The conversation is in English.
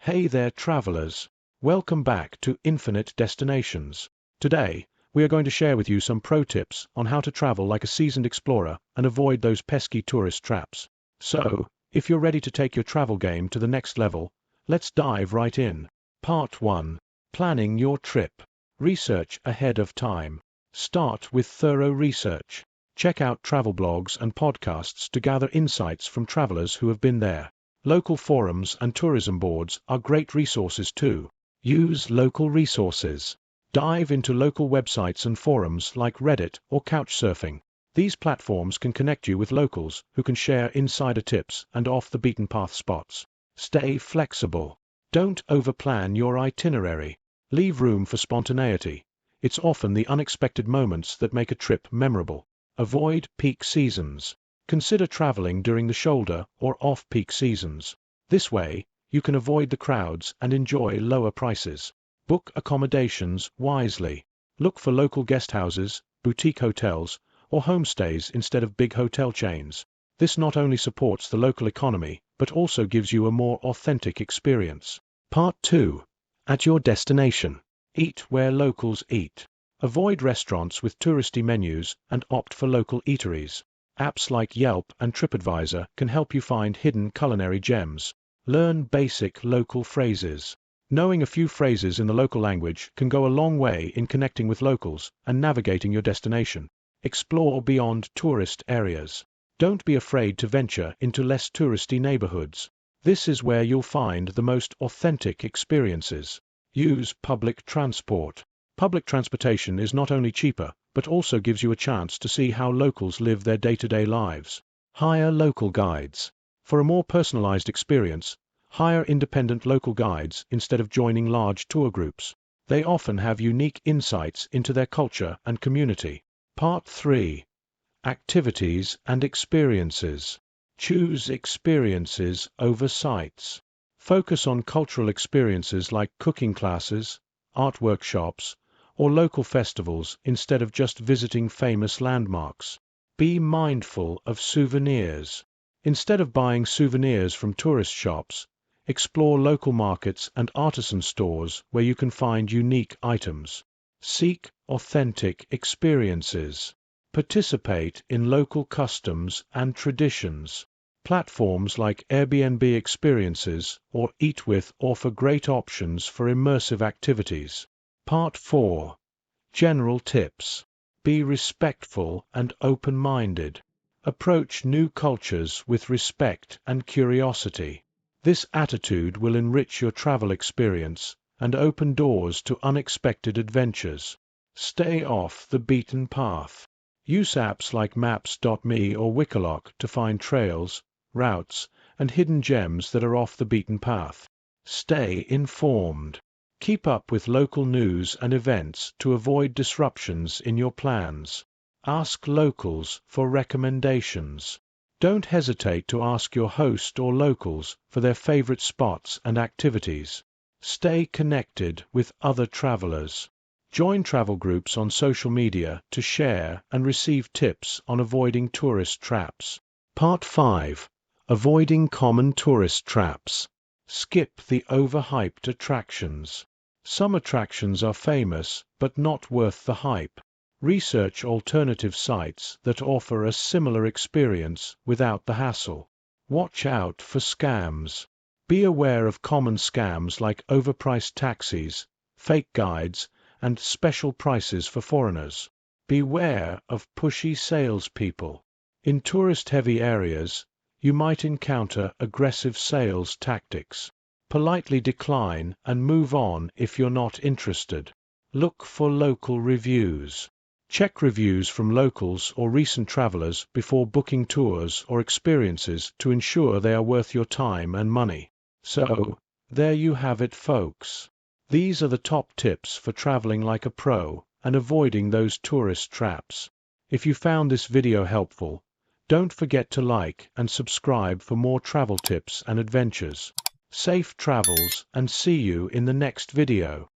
Hey there, travelers. Welcome back to Infinite Destinations. Today, we are going to share with you some pro tips on how to travel like a seasoned explorer and avoid those pesky tourist traps. So, if you're ready to take your travel game to the next level, let's dive right in. Part 1. Planning your trip. Research ahead of time. Start with thorough research. Check out travel blogs and podcasts to gather insights from travelers who have been there. Local forums and tourism boards are great resources too. Use local resources. Dive into local websites and forums like Reddit or Couchsurfing. These platforms can connect you with locals who can share insider tips and off-the-beaten-path spots. Stay flexible. Don't overplan your itinerary. Leave room for spontaneity. It's often the unexpected moments that make a trip memorable. Avoid peak seasons. Consider traveling during the shoulder or off-peak seasons. This way, you can avoid the crowds and enjoy lower prices. Book accommodations wisely. Look for local guest houses, boutique hotels, or homestays instead of big hotel chains. This not only supports the local economy, but also gives you a more authentic experience. Part 2. At your destination. Eat where locals eat. Avoid restaurants with touristy menus and opt for local eateries. Apps like Yelp and TripAdvisor can help you find hidden culinary gems. Learn basic local phrases. Knowing a few phrases in the local language can go a long way in connecting with locals and navigating your destination. Explore beyond tourist areas. Don't be afraid to venture into less touristy neighborhoods. This is where you'll find the most authentic experiences. Use public transport. Public transportation is not only cheaper, but also gives you a chance to see how locals live their day-to-day lives. Hire local guides. For a more personalized experience, hire independent local guides instead of joining large tour groups. They often have unique insights into their culture and community. Part 3. Activities and experiences. Choose experiences over sites. Focus on cultural experiences like cooking classes, art workshops, or local festivals instead of just visiting famous landmarks. Be mindful of souvenirs. Instead of buying souvenirs from tourist shops, explore local markets and artisan stores where you can find unique items. Seek authentic experiences. Participate in local customs and traditions. Platforms like Airbnb Experiences or Eat With offer great options for immersive activities. Part 4. General tips. Be respectful and open-minded. Approach new cultures with respect and curiosity. This attitude will enrich your travel experience and open doors to unexpected adventures. Stay off the beaten path. Use apps like Maps.me or Wikiloc to find trails, routes, and hidden gems that are off the beaten path. Stay informed. Keep up with local news and events to avoid disruptions in your plans. Ask locals for recommendations. Don't hesitate to ask your host or locals for their favorite spots and activities. Stay connected with other travelers. Join travel groups on social media to share and receive tips on avoiding tourist traps. Part 5. Avoiding common tourist traps. Skip the overhyped attractions. Some attractions are famous, but not worth the hype. Research alternative sites that offer a similar experience without the hassle. Watch out for scams. Be aware of common scams like overpriced taxis, fake guides, and special prices for foreigners. Beware of pushy salespeople. In tourist-heavy areas, you might encounter aggressive sales tactics. Politely decline and move on if you're not interested. Look for local reviews. Check reviews from locals or recent travelers before booking tours or experiences to ensure they are worth your time and money. So, there you have it, folks. These are the top tips for traveling like a pro and avoiding those tourist traps. If you found this video helpful, don't forget to like and subscribe for more travel tips and adventures. Safe travels and see you in the next video.